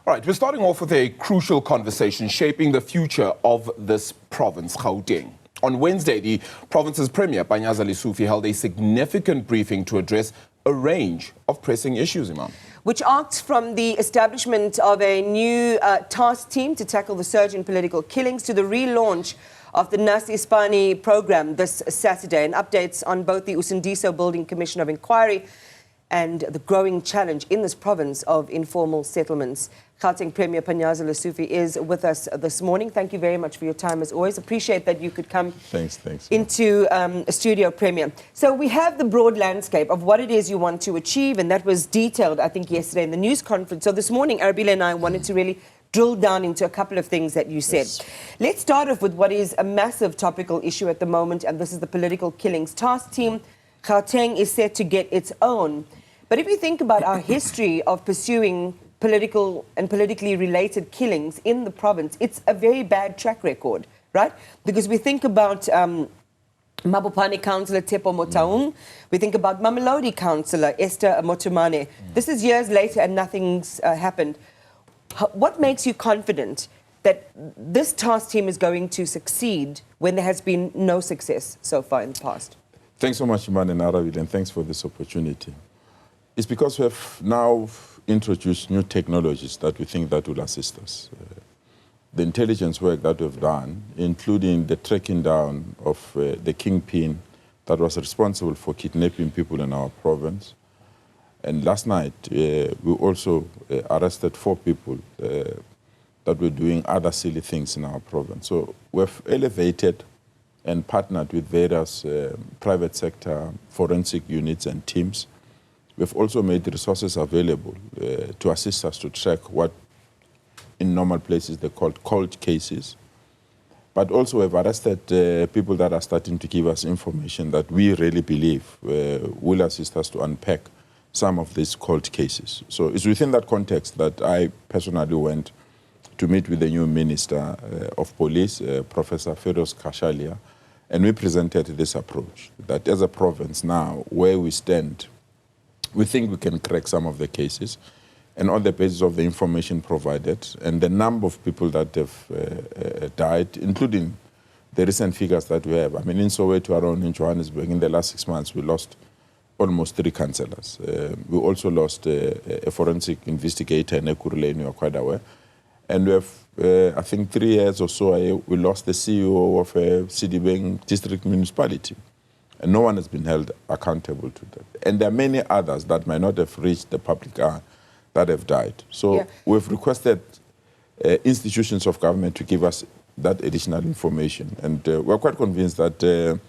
All right, we're starting off with a crucial conversation shaping the future of this province, Gauteng. On Wednesday, the province's Premier, Panyaza Lesufi, held a significant briefing to address a range of pressing issues, Imam. Which arcs from the establishment of a new task team to tackle the surge in political killings to the relaunch of the Nasi iSpani program this Saturday, and updates on both the Usindiso Building Commission of Inquiry and the growing challenge in this province of informal settlements. Gauteng Premier Panyaza Lesufi is with us this morning. Thank you very much for your time, as always. Appreciate that you could come into a studio, Premier. So we have the broad landscape of what it is you want to achieve, and that was detailed, I think, yesterday in the news conference. So this morning, Arabile and I wanted to really drill down into a couple of things that you said. Yes. Let's start off with what is a massive topical issue at the moment, and this is the political killings task team. Gauteng is set to get its own. But if you think about our history of pursuing political and politically related killings in the province, it's a very bad track record, right? Because we think about Mabopane Councillor Tepo Motaung, we think about Mamelodi Councillor Esther Motumane. This is years later and nothing's happened. What makes you confident that this task team is going to succeed when there has been no success so far in the past? Thanks so much, Iman and Aravid, and thanks for this opportunity. It's because we have now introduced new technologies that we think that will assist us. The intelligence work that we've done, including the tracking down of the kingpin that was responsible for kidnapping people in our province. And last night, we also arrested 4 people that were doing other silly things in our province. So we've elevated and partnered with various private sector forensic units and teams. We've also made resources available to assist us to track what in normal places they call cold cases. But also we've arrested people that are starting to give us information that we really believe will assist us to unpack some of these cold cases. So it's within that context that I personally went to meet with the new Minister of Police, Professor Feroz Kashalia, and we presented this approach that as a province now, where we stand, we think we can crack some of the cases, and on the basis of the information provided and the number of people that have died, including the recent figures that we have. I mean, in Soweto, around in Johannesburg, in the last 6 months, we lost almost 3 councillors. We also lost a forensic investigator in Ekurhuleni, you are quite aware. And we have, I think 3 years or so, we lost the CEO of Sidibeng District Municipality. And no one has been held accountable to that. And there are many others that might not have reached the public eye that have died. So we've requested institutions of government to give us that additional information. And we're quite convinced that the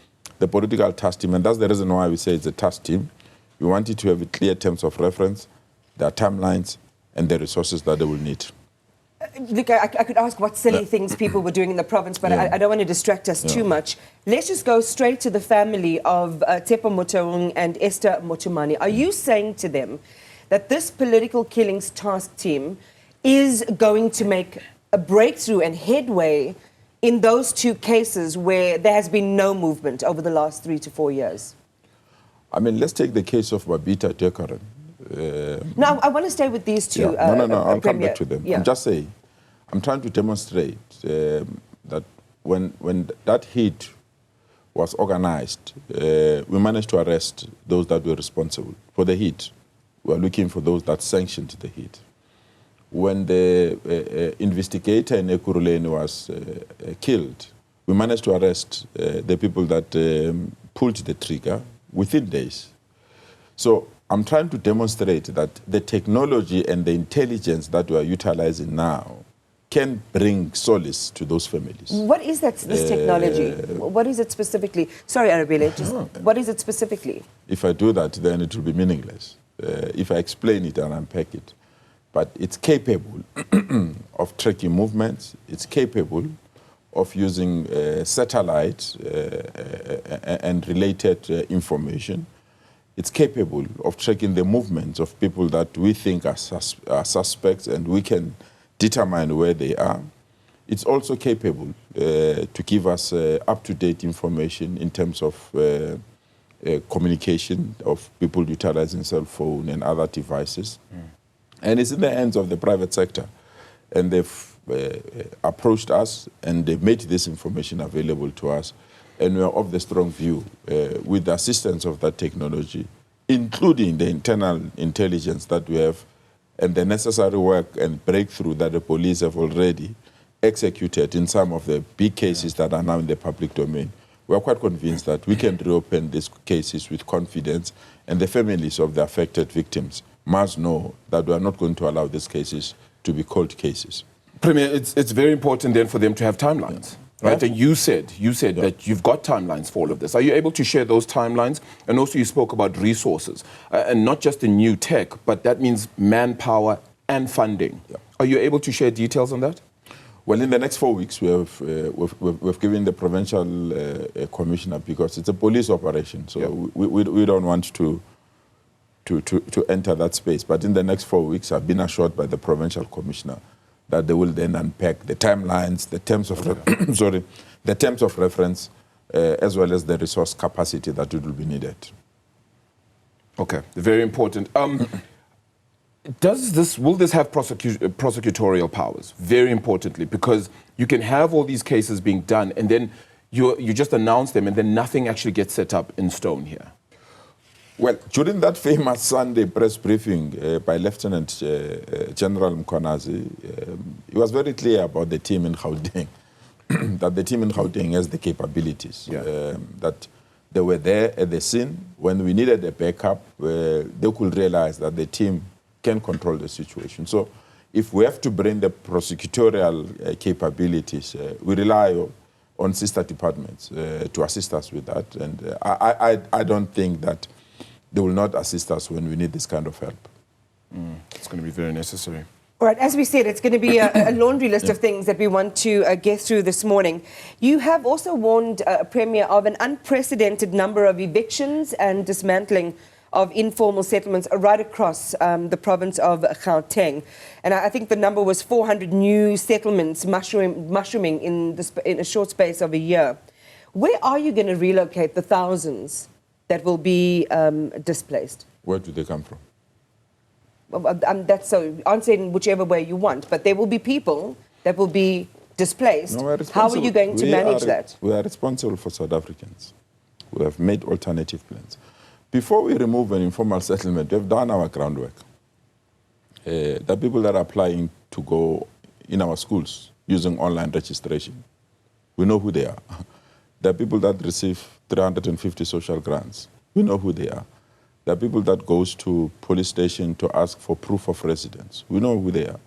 political task team, and that's the reason why we say it's a task team, we want it to have clear terms of reference, their timelines, and the resources that they will need. Look, I could ask what silly things people were doing in the province, but I don't want to distract us too much. Let's just go straight to the family of Tepo Motaung and Esther Motumane. Are you saying to them that this political killings task team is going to make a breakthrough and headway in those 2 cases where there has been no movement over the last 3 to 4 years? I mean, let's take the case of Babita Dekaran. No, I want to stay with these 2. No, I'll come Premier. back to them. I'm just saying, I'm trying to demonstrate that when that hit was organized, we managed to arrest those that were responsible for the hit. We are looking for those that sanctioned the hit. When the investigator in Ekurhuleni was killed, we managed to arrest the people that pulled the trigger within days. So I'm trying to demonstrate that the technology and the intelligence that we are utilizing now can bring solace to those families. What is this technology? What is it specifically? Sorry, Arabile, just what is it specifically? If I do that, then it will be meaningless. If I explain it and unpack it. But it's capable of tracking movements. It's capable of using satellite and related information. It's capable of tracking the movements of people that we think are suspects, and we can determine where they are. It's also capable to give us up-to-date information in terms of communication of people utilizing cell phone and other devices. And it's in the hands of the private sector and they've approached us, and they made this information available to us. And we are of the strong view, with the assistance of that technology, including the internal intelligence that we have, and the necessary work and breakthrough that the police have already executed in some of the big cases that are now in the public domain. We are quite convinced that we can reopen these cases with confidence, and the families of the affected victims must know that we are not going to allow these cases to be cold cases. Premier, it's very important then for them to have timelines, right? And you said that you've got timelines for all of this. Are you able to share those timelines? And also you spoke about resources, and not just the new tech, but that means manpower and funding. Yeah. Are you able to share details on that? Well, in the next 4 weeks, we've given the provincial commissioner, because it's a police operation, so we don't want to enter that space. But in the next 4 weeks, I've been assured by the provincial commissioner that they will then unpack the timelines, the terms of the terms of reference, as well as the resource capacity that it will be needed. Okay, very important. Will this have prosecutorial powers? Very importantly, because you can have all these cases being done, and then you just announce them, and then nothing actually gets set up in stone here. Well, during that famous Sunday press briefing by Lieutenant General Mkonazi, he was very clear about the team in Gauteng, that the team in Gauteng has the capabilities, that they were there at the scene. When we needed a backup, they could realize that the team can control the situation. So if we have to bring the prosecutorial capabilities, we rely on sister departments to assist us with that. And I don't think that they will not assist us when we need this kind of help. It's going to be very necessary. All right, as we said, it's going to be a laundry list of things that we want to get through this morning. You have also warned, Premier, of an unprecedented number of evictions and dismantling of informal settlements right across the province of Gauteng. And I think the number was 400 new settlements mushrooming in a short space of a year. Where are you going to relocate the thousands that will be displaced? Where do they come from? That's so, answer in whichever way you want, but there will be people that will be displaced. No, how are you going to manage that? We are responsible for South Africans. We have made alternative plans. Before we remove an informal settlement, we have done our groundwork. The people that are applying to go in our schools using online registration, we know who they are. The people that receive 350 social grants, we know who they are. The people that goes to police station to ask for proof of residence, we know who they are.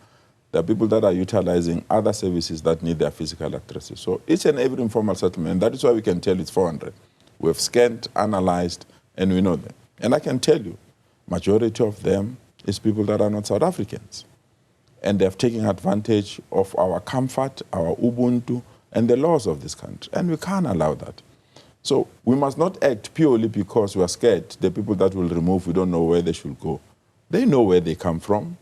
The people that are utilizing other services that need their physical addresses. So each and every informal settlement, and that is why we can tell it's 400. We have scanned, analyzed, and we know them. And I can tell you, majority of them is people that are not South Africans. And they have taken advantage of our comfort, our Ubuntu, and the laws of this country. And we can't allow that. So we must not act purely because we are scared. The people that will remove, we don't know where they should go. They know where they come from,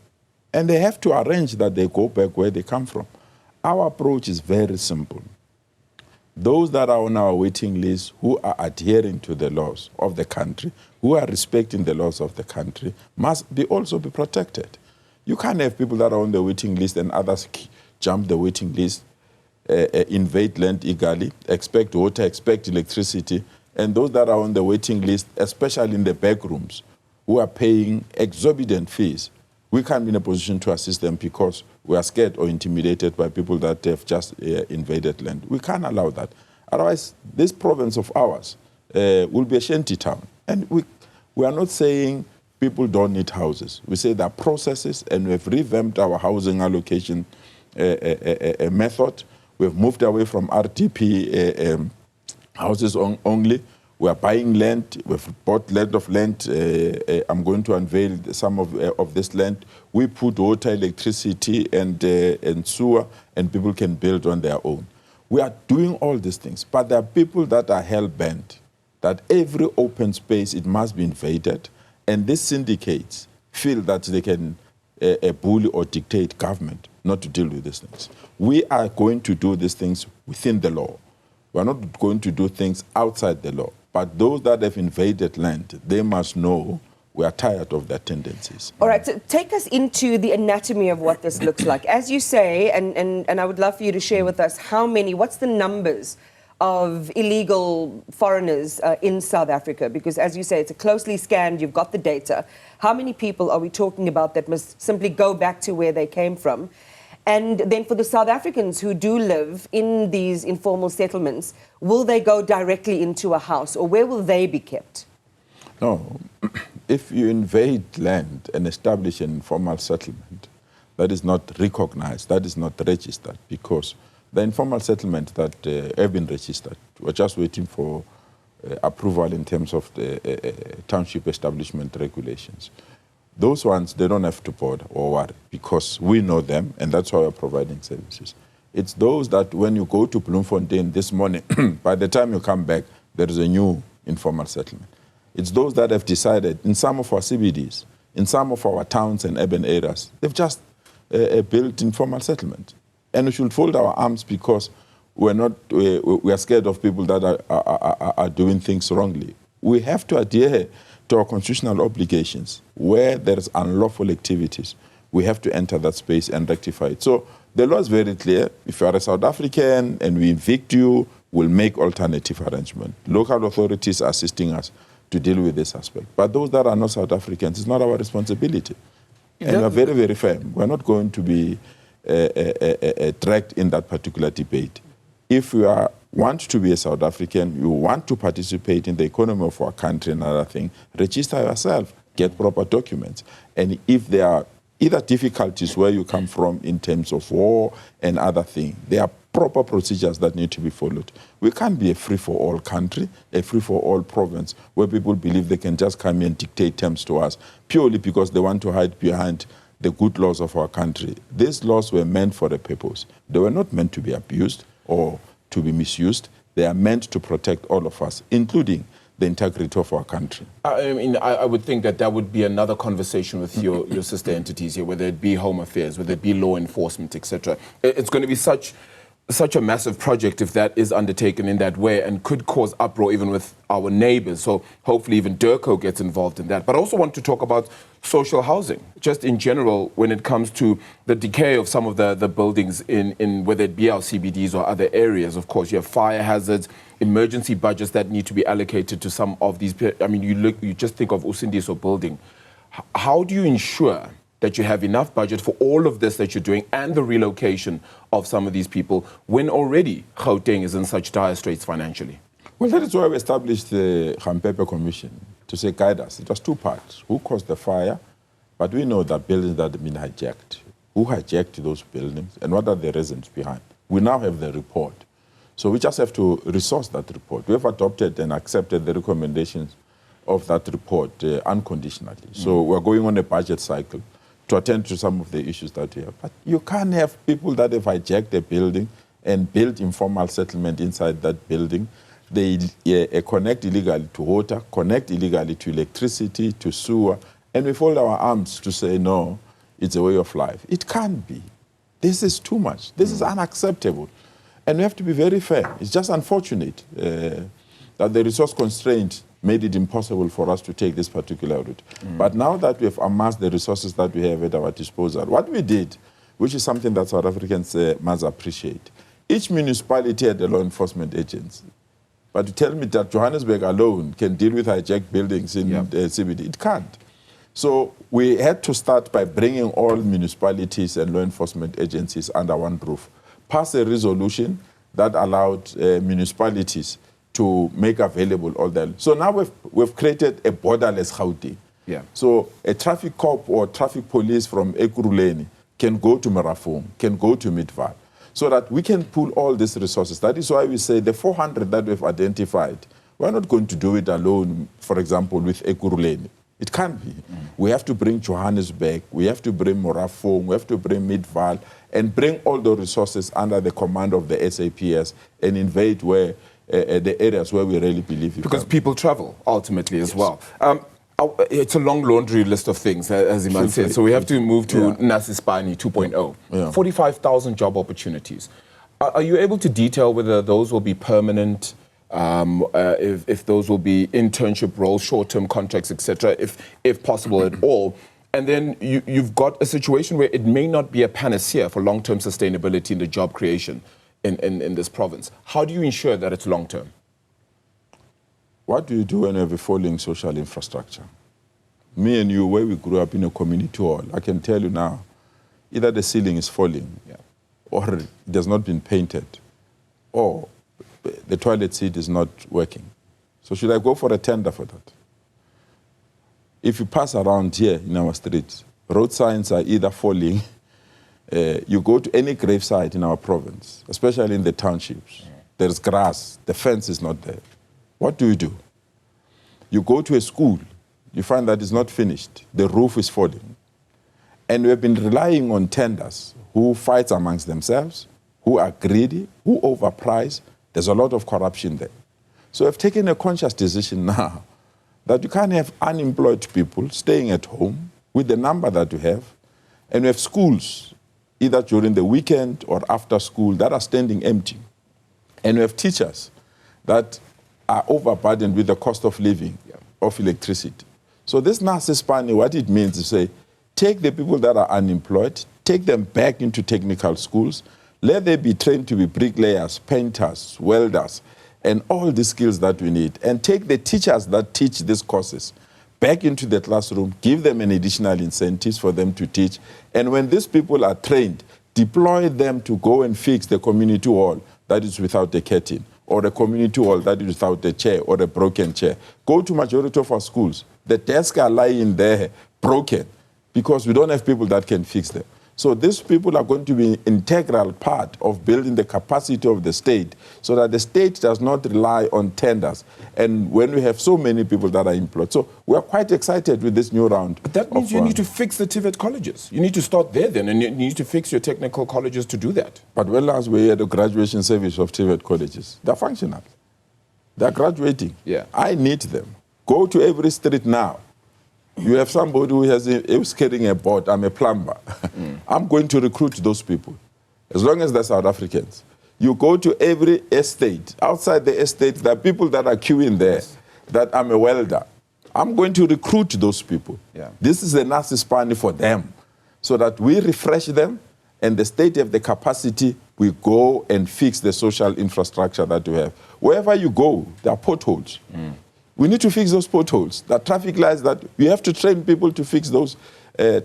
and they have to arrange that they go back where they come from. Our approach is very simple. Those that are on our waiting list, who are adhering to the laws of the country, who are respecting the laws of the country, must also be protected. You can't have people that are on the waiting list and others jump the waiting list, invade land illegally, expect water, expect electricity, and those that are on the waiting list, especially in the back rooms, who are paying exorbitant fees, we can't be in a position to assist them because we are scared or intimidated by people that have just invaded land. We can't allow that. Otherwise, this province of ours will be a shanty town. And we are not saying people don't need houses. We say there are processes, and we've revamped our housing allocation method. We've moved away from RTP houses only. We are buying land. We've bought land. I'm going to unveil some of this land. We put water, electricity, and sewer, and people can build on their own. We are doing all these things, but there are people that are hell-bent that every open space, it must be invaded, and these syndicates feel that they can bully or dictate government not to deal with these things. We are going to do these things within the law. We are not going to do things outside the law. But those that have invaded land, they must know We are tired of their tendencies. All right, so take us into the anatomy of what this looks like. As you say, and I would love for you to share with us what's the numbers of illegal foreigners in South Africa? Because as you say, it's a closely scanned, you've got the data. How many people are we talking about that must simply go back to where they came from? And then for the South Africans who do live in these informal settlements, will they go directly into a house or where will they be kept? No. If you invade land and establish an informal settlement, that is not recognized, that is not registered, because the informal settlements that have been registered, we're just waiting for approval in terms of the township establishment regulations. Those ones, they don't have to bother or worry, because we know them, and that's why we're providing services. It's those that when you go to Bloemfontein this morning, by the time you come back, there is a new informal settlement. It's those that have decided in some of our CBDs, in some of our towns and urban areas, they've just built informal settlement. And we should fold our arms because we are scared of people that are doing things wrongly. We have to adhere to our constitutional obligations. Where there's unlawful activities, we have to enter that space and rectify it. So the law is very clear. If you are a South African and we evict you, we'll make alternative arrangement. Local authorities are assisting us to deal with this aspect. But those that are not South Africans, it's not our responsibility. And we're very, very firm. We're not going to be dragged in that particular debate. If you want to be a South African, you want to participate in the economy of our country and other things, register yourself, get proper documents. And if there are either difficulties where you come from in terms of war and other things, there are proper procedures that need to be followed. We can't be a free-for-all country, a free-for-all province, where people believe they can just come and dictate terms to us purely because they want to hide behind the good laws of our country. These laws were meant for a purpose. They were not meant to be abused or to be misused. They are meant to protect all of us, including the integrity of our country. I mean, I would think that would be another conversation with your sister entities here, whether it be Home Affairs, whether it be law enforcement, etc. It's going to be such a massive project if that is undertaken in that way and could cause uproar even with our neighbors. So hopefully even DIRCO gets involved in that. But I also want to talk about social housing, just in general when it comes to the decay of some of the buildings in whether it be our CBDs or other areas. Of course, you have fire hazards, emergency budgets that need to be allocated to some of these. I mean, you just think of Usindiso building. How do you ensure that you have enough budget for all of this that you're doing and the relocation of some of these people when already Gauteng is in such dire straits financially? Well, that is why we established the Gampepe Commission to say guide us. It was two parts. Who caused the fire? But we know that buildings that have been hijacked. Who hijacked those buildings and what are the reasons behind? We now have the report. So we just have to resource that report. We have adopted and accepted the recommendations of that report unconditionally. So we're going on a budget cycle to attend to some of the issues that we have. But you can't have people that have hijacked a building and built informal settlement inside that building. They connect illegally to water, connect illegally to electricity, to sewer, and we fold our arms to say, no, it's a way of life. It can't be. This is too much. This is unacceptable. And we have to be very fair. It's just unfortunate that the resource constraint made it impossible for us to take this particular route. But now that we have amassed the resources that we have at our disposal, what we did, which is something that South Africans must appreciate, each municipality had a law enforcement agency. But to tell me that Johannesburg alone can deal with hijacked buildings in the CBD, it can't. So we had to start by bringing all municipalities and law enforcement agencies under one roof, pass a resolution that allowed municipalities to make available all that. So now we've created a borderless Gauteng. So a traffic cop or traffic police from Ekurhuleni can go to Marafong, can go to Midvaal, so that we can pool all these resources. That is why we say the 400 that we've identified, we're not going to do it alone, for example, with Ekurhuleni. It can't be. We have to bring Johannesburg, we have to bring Marafong, we have to bring Midvaal, and bring all the resources under the command of the SAPS and invade where the areas where we really believe. Because people travel, ultimately, as well. It's a long laundry list of things, as Iman said. So we have to move to Nasi 2.0. 45,000 job opportunities. Are you able to detail whether those will be permanent, if those will be internship roles, short-term contracts, etc., if possible at all. And then you've got a situation where it may not be a panacea for long-term sustainability in the job creation in this province. How do you ensure that it's long-term? What do you do when you have a falling social infrastructure? Me and you, where we grew up in a community hall, I can tell you now, either the ceiling is falling, or it has not been painted, or the toilet seat is not working. So should I go for a tender for that? If you pass around here in our streets, road signs are either falling, you go to any gravesite in our province, especially in the townships, there's grass, the fence is not there. What do? You go to a school, you find that it's not finished, the roof is falling. And we have been relying on tenders who fight amongst themselves, who are greedy, who overprice. There's a lot of corruption there. So I've taken a conscious decision now that you can't have unemployed people staying at home with the number that you have, and we have schools, either during the weekend or after school, that are standing empty. And we have teachers that are overburdened with the cost of living, of electricity. So this iSpani, what it means is say, take the people that are unemployed, take them back into technical schools, let them be trained to be bricklayers, painters, welders, and all the skills that we need. And take the teachers that teach these courses back into the classroom, give them an additional incentives for them to teach. And when these people are trained, deploy them to go and fix the community hall that is without a curtain, or the community hall that is without a chair or a broken chair. Go to majority of our schools. The desks are lying there broken because we don't have people that can fix them. So these people are going to be an integral part of building the capacity of the state so that the state does not rely on tenders. And when we have so many people that are employed. So we are quite excited with this new round. But that means you need to fix the TVET colleges. You need to start there then, and you need to fix your technical colleges to do that. But when last we had the graduation service of TVET colleges, they're functional. They're graduating. Yeah. I need them. Go to every street now. You have somebody who's carrying a board, I'm a plumber. I'm going to recruit those people, as long as they're South Africans. You go to every estate. Outside the estate, there are people that are queuing there, that I'm a welder. I'm going to recruit those people. Yeah. This is a iSpani for them, so that we refresh them, and the state have the capacity, we go and fix the social infrastructure that we have. Wherever you go, there are potholes. We need to fix those potholes. The traffic lights, that we have to train people to fix those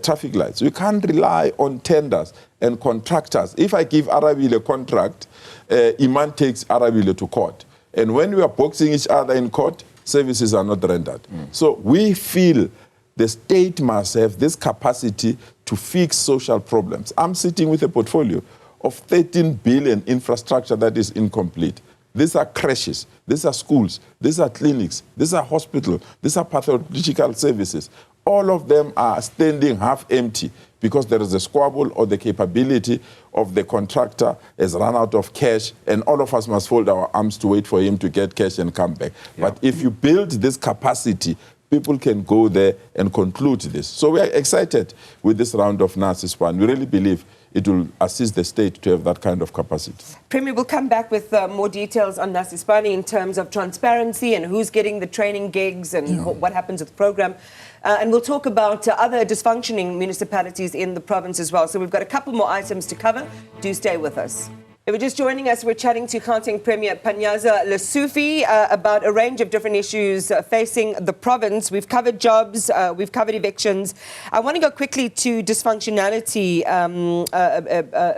traffic lights. We can't rely on tenders and contractors. If I give Arabile a contract, Iman takes Arabile to court. And when we are boxing each other in court, services are not rendered. So we feel the state must have this capacity to fix social problems. I'm sitting with a portfolio of 13 billion infrastructure that is incomplete. These are crashes, these are schools, these are clinics, these are hospitals, these are pathological services. All of them are standing half empty because there is a squabble or the capability of the contractor has run out of cash, and all of us must fold our arms to wait for him to get cash and come back. But if you build this capacity, people can go there and conclude this. So we are excited with this round of iSpani. We really believe it will assist the state to have that kind of capacity. Premier, we'll come back with more details on iSpani in terms of transparency and who's getting the training gigs and what happens with the program. And we'll talk about other dysfunctioning municipalities in the province as well. So we've got a couple more items to cover. Do stay with us. If you're just joining us, we're chatting to Gauteng Premier Panyaza Lesufi about a range of different issues facing the province. We've covered jobs, we've covered evictions. I want to go quickly to dysfunctionality,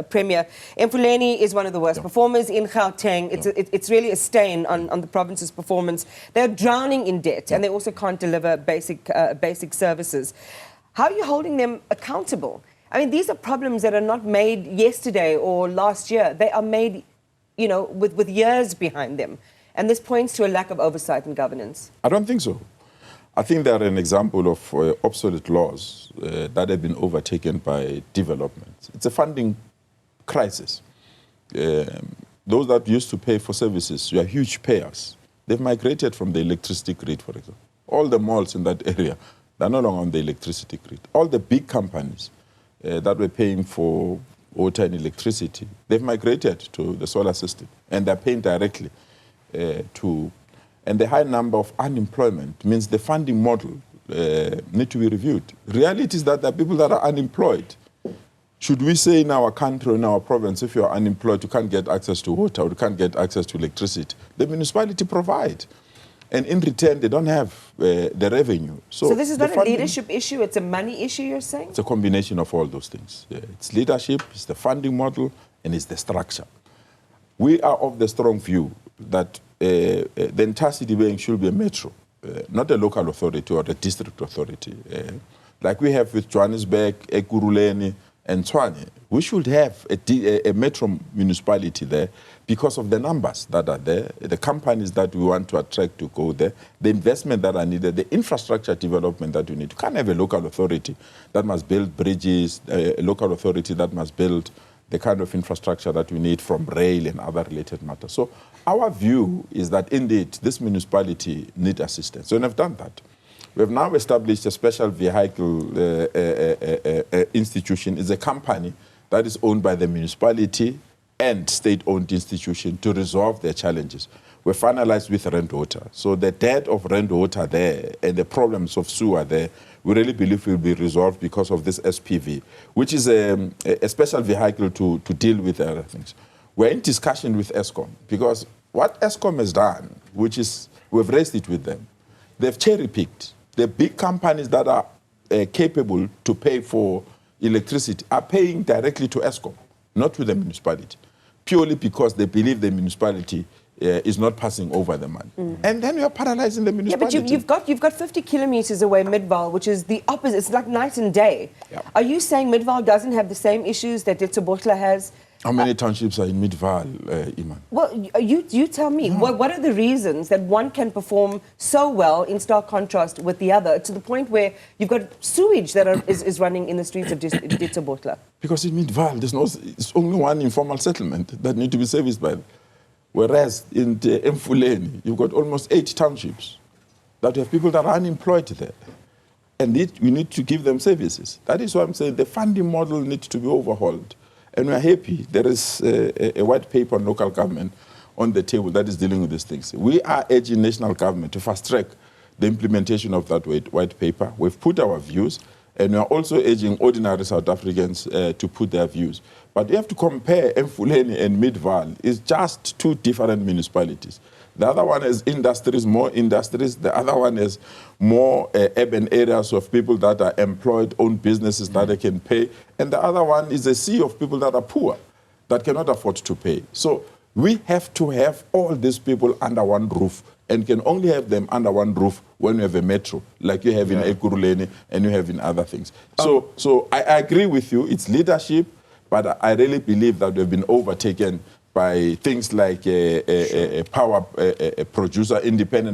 Premier. Mfuleni is one of the worst performers in Gauteng. It's really a stain on the province's performance. They're drowning in debt, and they also can't deliver basic services. How are you holding them accountable? I mean, these are problems that are not made yesterday or last year. They are made, you know, with years behind them. And this points to a lack of oversight and governance. I don't think so. I think they are an example of obsolete laws that have been overtaken by development. It's a funding crisis. Those that used to pay for services, you are huge payers. They've migrated from the electricity grid, for example. All the malls in that area, they're no longer on the electricity grid. All the big companies that were paying for water and electricity, they've migrated to the solar system, and they're paying directly to, and the high number of unemployment means the funding model need to be reviewed. Reality is that there are people that are unemployed. Should we say in our country, in our province, if you are unemployed, you can't get access to water, or you can't get access to electricity? The municipality provide. And in return, they don't have the revenue. So this is not a leadership issue, it's a money issue, you're saying? It's a combination of all those things. It's leadership, it's the funding model, and it's the structure. We are of the strong view that the entire city bank should be a metro, not a local authority or a district authority. Like we have with Johannesburg, Ekurhuleni, and Tshwane. We should have a metro municipality there because of the numbers that are there, the companies that we want to attract to go there, the investment that are needed, the infrastructure development that we need. You can't have a local authority that must build bridges, a local authority that must build the kind of infrastructure that we need from rail and other related matters. So our view is that indeed this municipality needs assistance. So we have done that. We have now established a special vehicle institution. It's a company that is owned by the municipality and state-owned institution to resolve their challenges. We finalized with rent water. So the debt of rent water there and the problems of sewer there, we really believe will be resolved because of this SPV, which is a special vehicle to deal with other things. We're in discussion with Eskom because what Eskom has done, which is, we've raised it with them, they've cherry-picked. The big companies that are capable to pay for electricity are paying directly to Eskom, not to the municipality, purely because they believe the municipality is not passing over the money. And then you're paralyzing the municipality. Yeah, but you've got 50 kilometers away Midvaal, which is the opposite. It's like night and day. Yeah. Are you saying Midvaal doesn't have the same issues that Ditsobotla has? How many townships are in Midvaal, Iman? Well, you tell me. No. What are the reasons that one can perform so well in stark contrast with the other, to the point where you've got sewage that is running in the streets of Ditsobotla? Because in Midvaal, it's only one informal settlement that need to be serviced by them. Whereas in Mfuleni, you've got almost 8 townships that have people that are unemployed there. And we need to give them services. That is why I'm saying the funding model needs to be overhauled. And we're happy there is a white paper on local government on the table that is dealing with these things. We are urging national government to fast-track the implementation of that white paper. We've put our views, and we are also urging ordinary South Africans to put their views. But you have to compare Mfuleni and Midvaal. It's just 2 different municipalities. The other one has industries, more industries. The other one has more urban areas of people that are employed, own businesses that they can pay. And the other one is a sea of people that are poor, that cannot afford to pay. So we have to have all these people under one roof, and can only have them under one roof when you have a metro, like you have in Ekurhuleni and you have in other things. So I agree with you, it's leadership, but I really believe that we've been overtaken by things like independent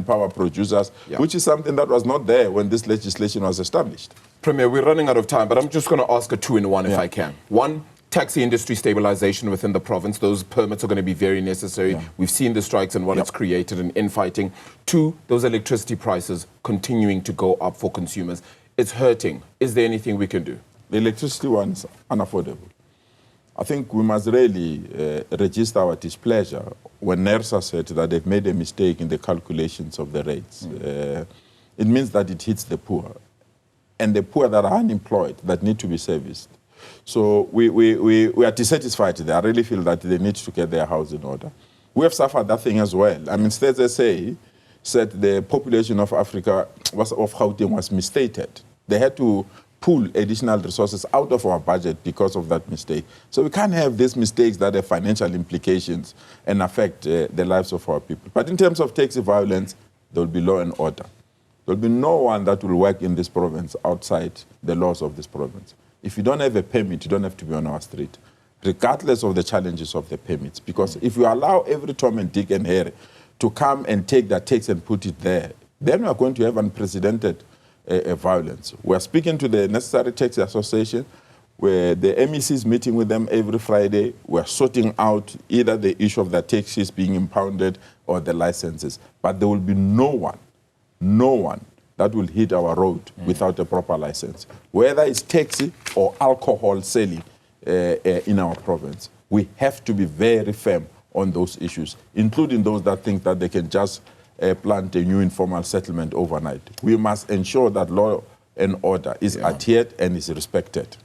power producers, which is something that was not there when this legislation was established. Premier, we're running out of time, but I'm just going to ask a 2-in-1 if I can. 1, taxi industry stabilization within the province. Those permits are going to be very necessary. We've seen the strikes and what it's created and infighting. 2, those electricity prices continuing to go up for consumers. It's hurting. Is there anything we can do? The electricity one is unaffordable. I think we must really register our displeasure when NERSA said that they've made a mistake in the calculations of the rates. It means that it hits the poor, and the poor that are unemployed, that need to be serviced. So we are dissatisfied there. I really feel that they need to get their house in order. We have suffered that thing as well. I mean, Stats SA said the population of Africa, of Gauteng, was misstated. They had to pull additional resources out of our budget because of that mistake. So we can't have these mistakes that have financial implications and affect the lives of our people. But in terms of taxi violence, there will be law and order. There will be no one that will work in this province outside the laws of this province. If you don't have a permit, you don't have to be on our street, regardless of the challenges of the permits. Because if you allow every Tom and Dick and Harry to come and take that tax and put it there, then we are going to have unprecedented violence. We are speaking to the Necessary Taxi Association, where the MEC is meeting with them every Friday. We are sorting out either the issue of the taxis being impounded or the licenses. But there will be no one that will hit our road without a proper license. Whether it's taxi or alcohol selling in our province, we have to be very firm on those issues, including those that think that they can just plant a new informal settlement overnight. We must ensure that law and order is adhered and is respected.